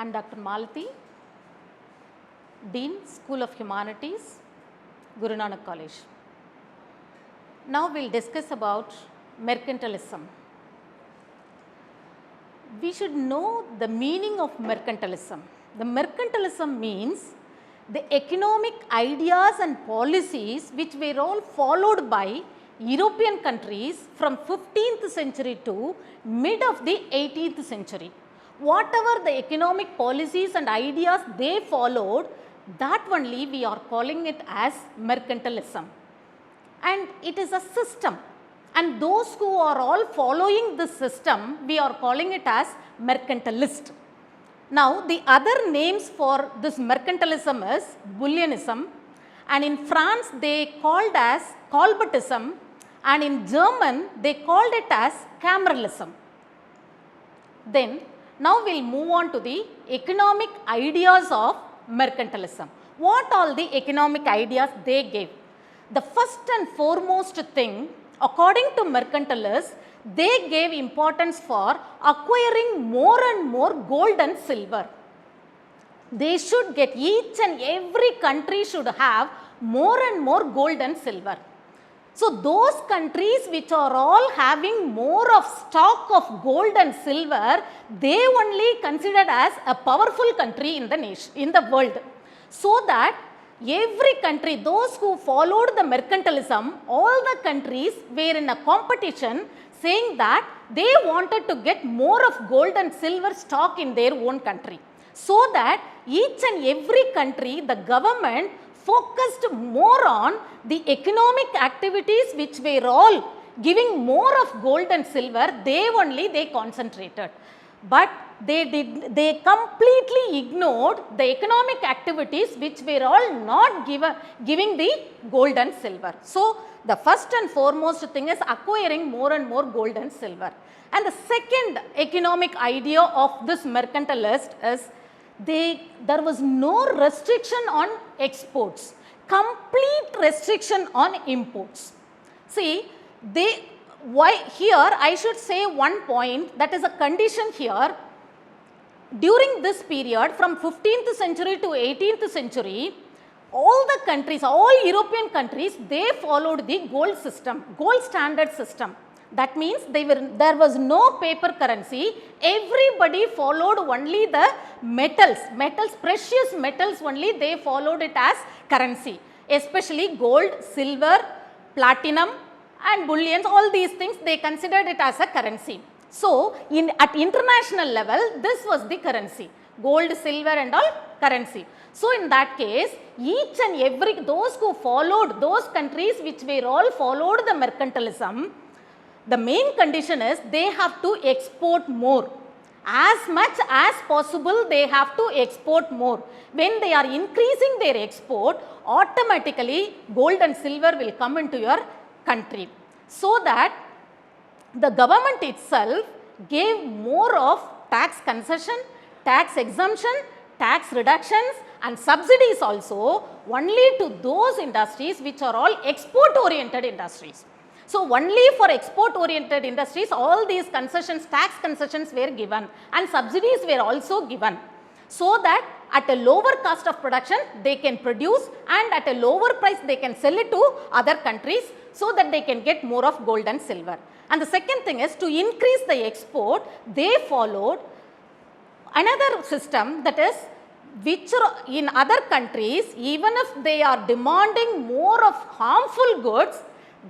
I am Dr. Malati, Dean, School of Humanities, Guru Nanak College. Now we will discuss about mercantilism. We should know the meaning of mercantilism. The mercantilism means the economic ideas and policies which were all followed by European countries from 15th century to mid of the 18th century. Whatever the economic policies and ideas they followed, that only we are calling it as mercantilism. And it is a system, and those who are all following this system, we are calling it as mercantilist. Now, the other names for this mercantilism is bullionism, and in France they called as colbertism, and in German they called it as cameralism. Then, now we will move on to the economic ideas of mercantilism. What all the economic ideas they gave? The first and foremost thing, according to mercantilists, they gave importance for acquiring more and more gold and silver. They should get, each and every country should have more and more gold and silver. So, those countries which are all having more of stock of gold and silver, they only considered as a powerful country in the nation, in the world. So that every country, those who followed the mercantilism, all the countries were in a competition saying that they wanted to get more of gold and silver stock in their own country. So that each and every country, the government focused more on the economic activities which were all giving more of gold and silver, they concentrated. But they completely ignored the economic activities which were all not giving the gold and silver. So, the first and foremost thing is acquiring more and more gold and silver. And the second economic idea of this mercantilist is there was no restriction on exports, complete restriction on imports. See, here I should say one point, that is a condition here. During this period from 15th century to 18th century, all the countries, all European countries, they followed the gold system, gold standard system. That means there was no paper currency, everybody followed only the metals, precious metals only, they followed it as currency, especially gold, silver, platinum and bullions, all these things they considered it as a currency. So, at international level, this was the currency, gold, silver and all currency. So, in that case, each and every, those who followed, those countries which were all followed the mercantilism, the main condition is they have to export more. As much as possible, they have to export more. When they are increasing their export, automatically gold and silver will come into your country. So that the government itself gave more of tax concession, tax exemption, tax reductions and subsidies also only to those industries which are all export oriented industries. So, only for export oriented industries all these concessions, tax concessions were given and subsidies were also given, so that at a lower cost of production they can produce and at a lower price they can sell it to other countries, so that they can get more of gold and silver. And the second thing is, to increase the export, they followed another system, that is, which in other countries, even if they are demanding more of harmful goods,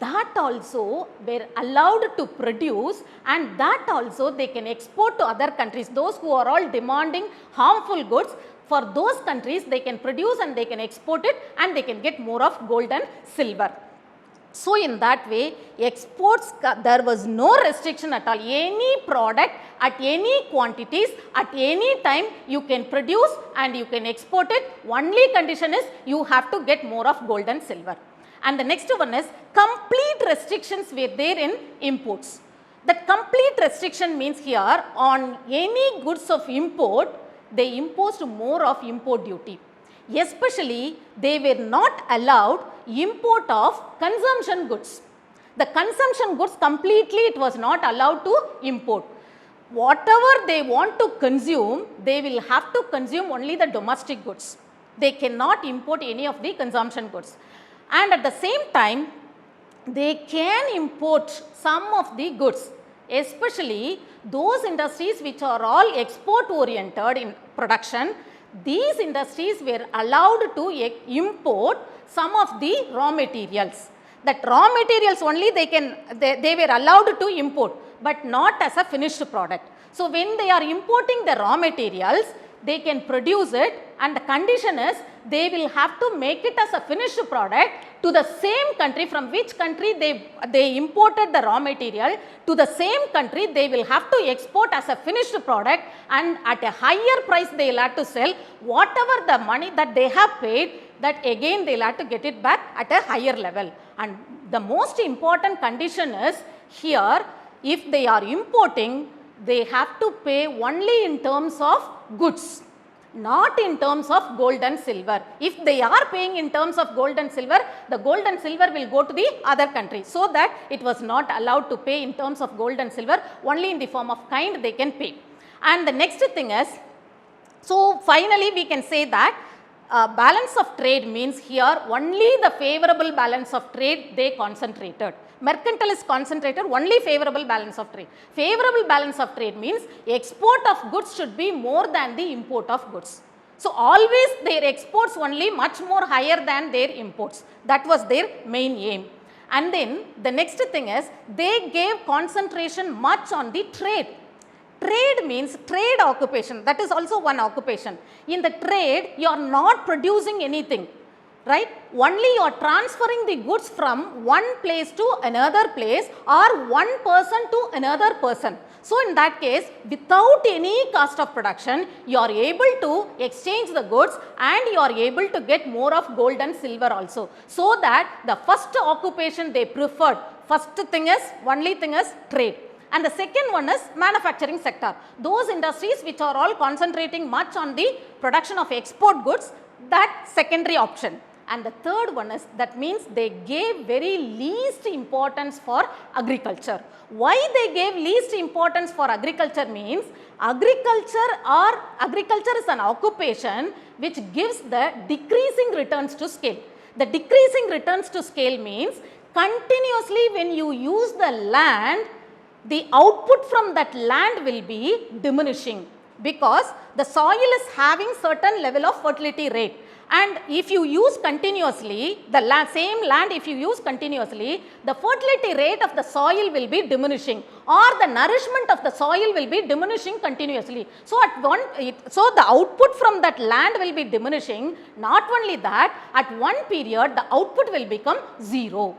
that also were allowed to produce and that also they can export to other countries. Those who are all demanding harmful goods, for those countries they can produce and they can export it and they can get more of gold and silver. So, in that way, exports, there was no restriction at all. Any product at any quantities, at any time you can produce and you can export it. Only condition is you have to get more of gold and silver. And the next one is complete restrictions were there in imports. That complete restriction means here on any goods of import, they imposed more of import duty. Especially, they were not allowed import of consumption goods. The consumption goods completely it was not allowed to import. whatever they want to consume, they will have to consume only the domestic goods. They cannot import any of the consumption goods. And at the same time, they can import some of the goods, especially those industries which are all export oriented in production. These industries were allowed to import some of the raw materials. That raw materials only they were allowed to import, but not as a finished product. So when they are importing the raw materials, they can produce it, and the condition is they will have to make it as a finished product to the same country from which country they imported the raw material. To the same country they will have to export as a finished product, and at a higher price they will have to sell. Whatever the money that they have paid, that again they will have to get it back at a higher level. And the most important condition is here, if they are importing, they have to pay only in terms of goods, not in terms of gold and silver. If they are paying in terms of gold and silver, the gold and silver will go to the other country. So that it was not allowed to pay in terms of gold and silver, only in the form of kind they can pay. And the next thing is, so finally we can say that balance of trade means here only the favorable balance of trade they concentrated. Mercantilists concentrated only favorable balance of trade. Favorable balance of trade means export of goods should be more than the import of goods. So always their exports only much more higher than their imports. That was their main aim. And then the next thing is, they gave concentration much on the trade. Trade means trade occupation, that is also one occupation. In the trade, you are not producing anything, right? Only you are transferring the goods from one place to another place, or one person to another person. So in that case, without any cost of production, you are able to exchange the goods, and you are able to get more of gold and silver also. So that the first occupation they preferred, only thing is trade. And the second one is manufacturing sector. Those industries which are all concentrating much on the production of export goods, that secondary option. And the third one is, that means they gave very least importance for agriculture. Why they gave least importance for agriculture means, agriculture is an occupation which gives the decreasing returns to scale. The decreasing returns to scale means continuously when you use the land, the output from that land will be diminishing, because the soil is having certain level of fertility rate. And if you use continuously, same land if you use continuously, the fertility rate of the soil will be diminishing, or the nourishment of the soil will be diminishing continuously. So the output from that land will be diminishing. Not only that, at one period the output will become zero.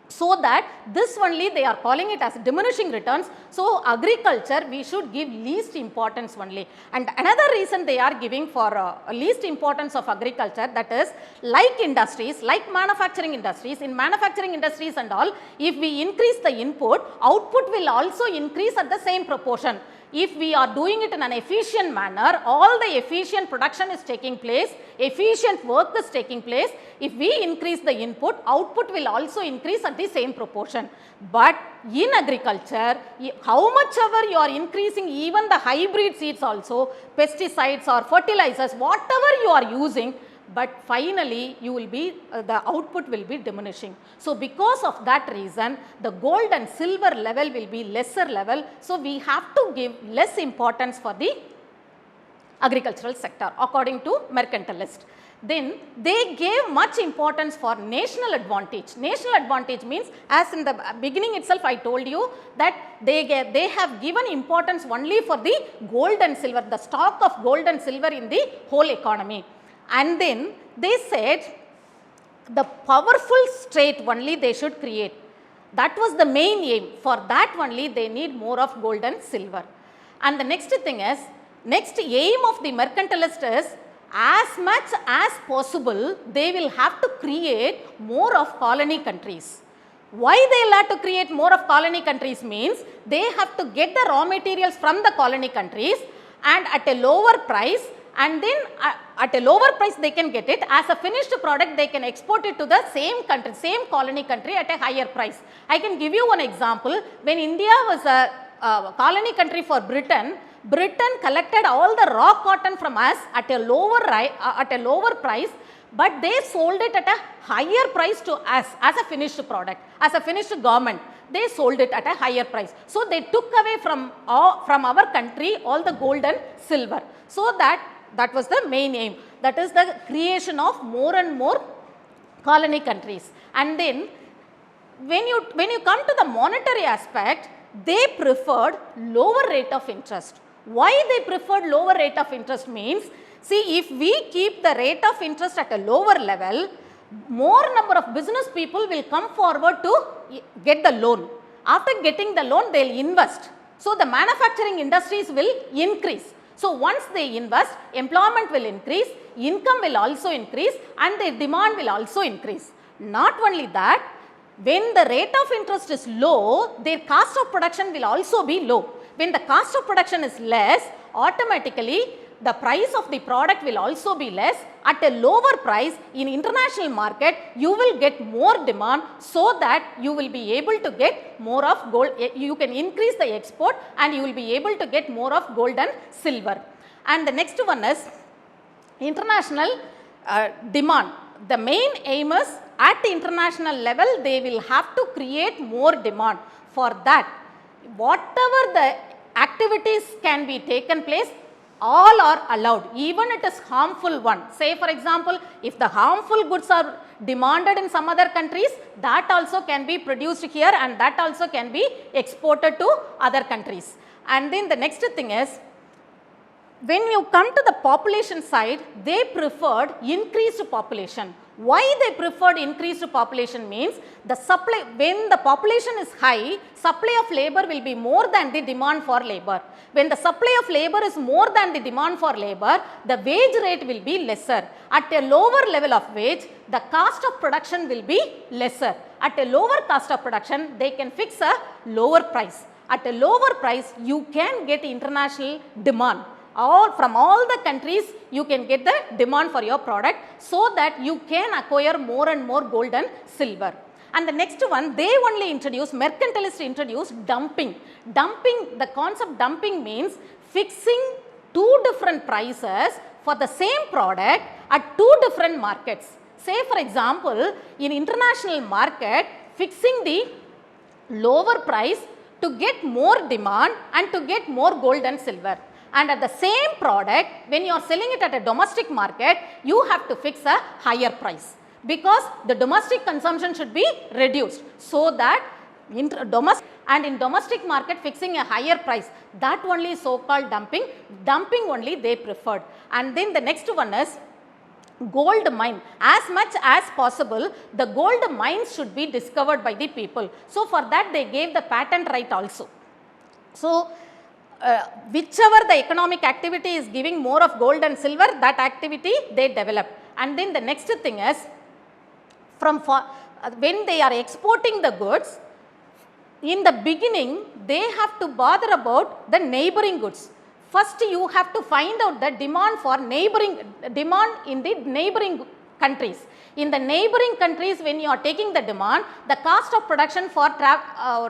So that this only they are calling it as diminishing returns. So agriculture we should give least importance only. And another reason they are giving for least importance of agriculture, that is like industries, like manufacturing industries. In manufacturing industries and all, if we increase the input, output will also increase at the same proportion. If we are doing it in an efficient manner, all the efficient production is taking place, efficient work is taking place. If we increase the input, output will also increase at the same proportion. But in agriculture, how much ever you are increasing, even the hybrid seeds also, pesticides or fertilizers, whatever you are using, but finally you will be the output will be diminishing. So because of that reason, the gold and silver level will be lesser level. So we have to give less importance for the agricultural sector according to mercantilist. Then they gave much importance for national advantage. National advantage means, as in the beginning itself I told you, that they have given importance only for the gold and silver, the stock of gold and silver in the whole economy. And then they said the powerful state only they should create. That was the main aim. For that only they need more of gold and silver. And the next thing is, next aim of the mercantilist is, as much as possible they will have to create more of colony countries. Why they will have to create more of colony countries means, they have to get the raw materials from the colony countries and at a lower price, and then at a lower price they can get it. As a finished product they can export it to the same country, same colony country at a higher price. I can give you one example. When India was colony country for Britain, Britain collected all the raw cotton from us at a lower price, but they sold it at a higher price to us as a finished product, as a finished garment. They sold it at a higher price. So they took away from our country all the gold and silver. So that was the main aim. That is the creation of more and more colony countries. And then when you come to the monetary aspect, they preferred lower rate of interest. Why they preferred lower rate of interest means, see, if we keep the rate of interest at a lower level, more number of business people will come forward to get the loan. After getting the loan, they will invest. So the manufacturing industries will increase. So once they invest, employment will increase, income will also increase, and their demand will also increase. Not only that, when the rate of interest is low, their cost of production will also be low. When the cost of production is less, automatically the price of the product will also be less. At a lower price in international market, you will get more demand, so that you will be able to get more of gold. You can increase the export and you will be able to get more of gold and silver. And the next one is international demand. The main aim is, at the international level, they will have to create more demand. For that, whatever the activities can be taken place, all are allowed, even it is harmful one. Say for example, if the harmful goods are demanded in some other countries, that also can be produced here and that also can be exported to other countries. And then the next thing is, when you come to the population side, they preferred increased population. Why they preferred increased population means, the supply, when the population is high, supply of labor will be more than the demand for labor. When the supply of labor is more than the demand for labor, the wage rate will be lesser. At a lower level of wage, the cost of production will be lesser. At a lower cost of production, they can fix a lower price. At a lower price, you can get international demand. From all the countries, you can get the demand for your product, so that you can acquire more and more gold and silver. And the next one, they only introduced, mercantilists introduced dumping. Dumping, the concept dumping means fixing two different prices for the same product at two different markets. Say for example, in international market, fixing the lower price to get more demand and to get more gold and silver. And at the same product, when you are selling it at a domestic market, you have to fix a higher price, because the domestic consumption should be reduced, so that in domestic market fixing a higher price, that only is so called dumping. Dumping only they preferred. And then the next one is gold mine. As much as possible, the gold mines should be discovered by the people. So for that they gave the patent right also. So whichever the economic activity is giving more of gold and silver, that activity they develop. And then the next thing is, when they are exporting the goods, in the beginning they have to bother about the neighboring goods. First you have to find out the demand in the neighboring countries. In the neighboring countries, when you are taking the demand, the cost of production for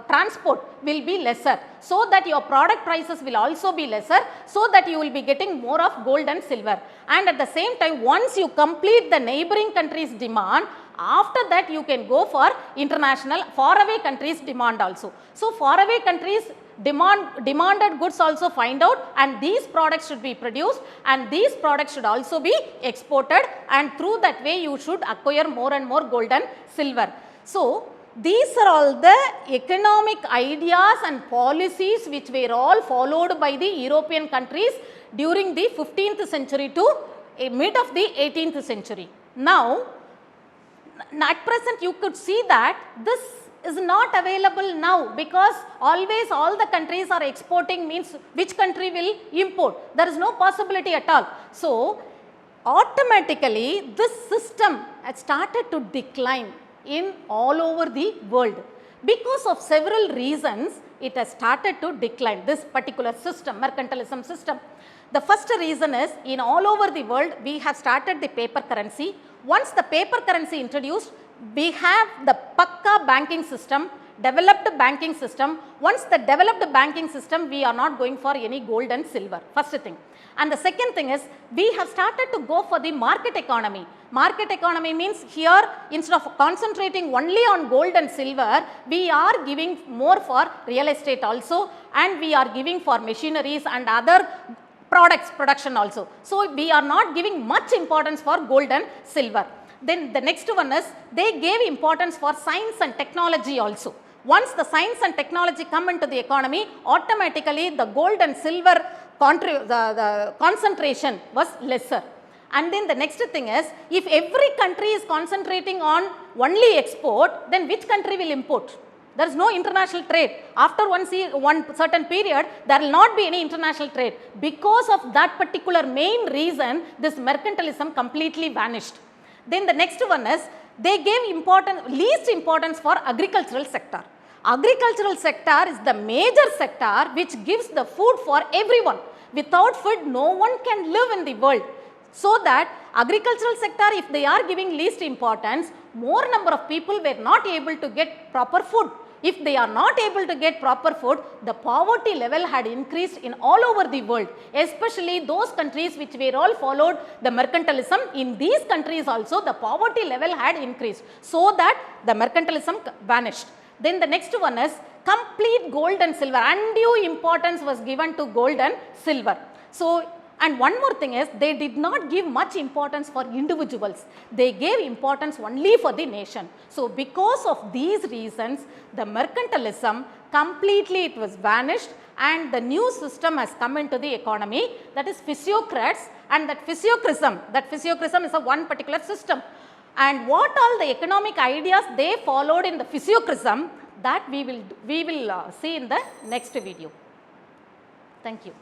transport will be lesser, so that your product prices will also be lesser, so that you will be getting more of gold and silver. And at the same time, once you complete the neighboring countries' demand, after that you can go for international faraway countries' demand also. So faraway countries demanded goods also find out, and these products should be produced, and these products should also be exported, and through that way you should acquire more and more gold and silver. So these are all the economic ideas and policies which were all followed by the European countries during the 15th century to mid of the 18th century. Now at present you could see that this is not available now, because always all the countries are exporting, means which country will import? There is no possibility at all. So automatically this system has started to decline in all over the world. Because of several reasons, it has started to decline, this particular system, mercantilism system. The first reason is, in all over the world we have started the paper currency. Once the paper currency introduced, we have the Pakka banking system, developed banking system. Once the developed banking system, we are not going for any gold and silver, first thing. And the second thing is, we have started to go for the market economy. Market economy means here, instead of concentrating only on gold and silver, we are giving more for real estate also, and we are giving for machineries and other products production also. So, we are not giving much importance for gold and silver. Then the next one is, they gave importance for science and technology also. Once the science and technology come into the economy, automatically the gold and silver the concentration was lesser. And then the next thing is, if every country is concentrating on only export, then which country will import? There is no international trade. After one certain period, there will not be any international trade. Because of that particular main reason, this mercantilism completely vanished. Then the next one is, they gave least importance for agricultural sector. Agricultural sector is the major sector which gives the food for everyone. Without food, no one can live in the world. So that agricultural sector, if they are giving least importance, more number of people were not able to get proper food. If they are not able to get proper food, the poverty level had increased in all over the world, especially those countries which were all followed the mercantilism. In these countries also, the poverty level had increased, so that the mercantilism vanished. Then the next one is, complete gold and silver. Undue importance was given to gold and silver. So, and one more thing is, they did not give much importance for individuals. They gave importance only for the nation. So, because of these reasons, the mercantilism completely it was vanished, and the new system has come into the economy, that is physiocrats, and that physiocrism is a one particular system. And what all the economic ideas they followed in the physiocrism, that we will see in the next video. Thank you.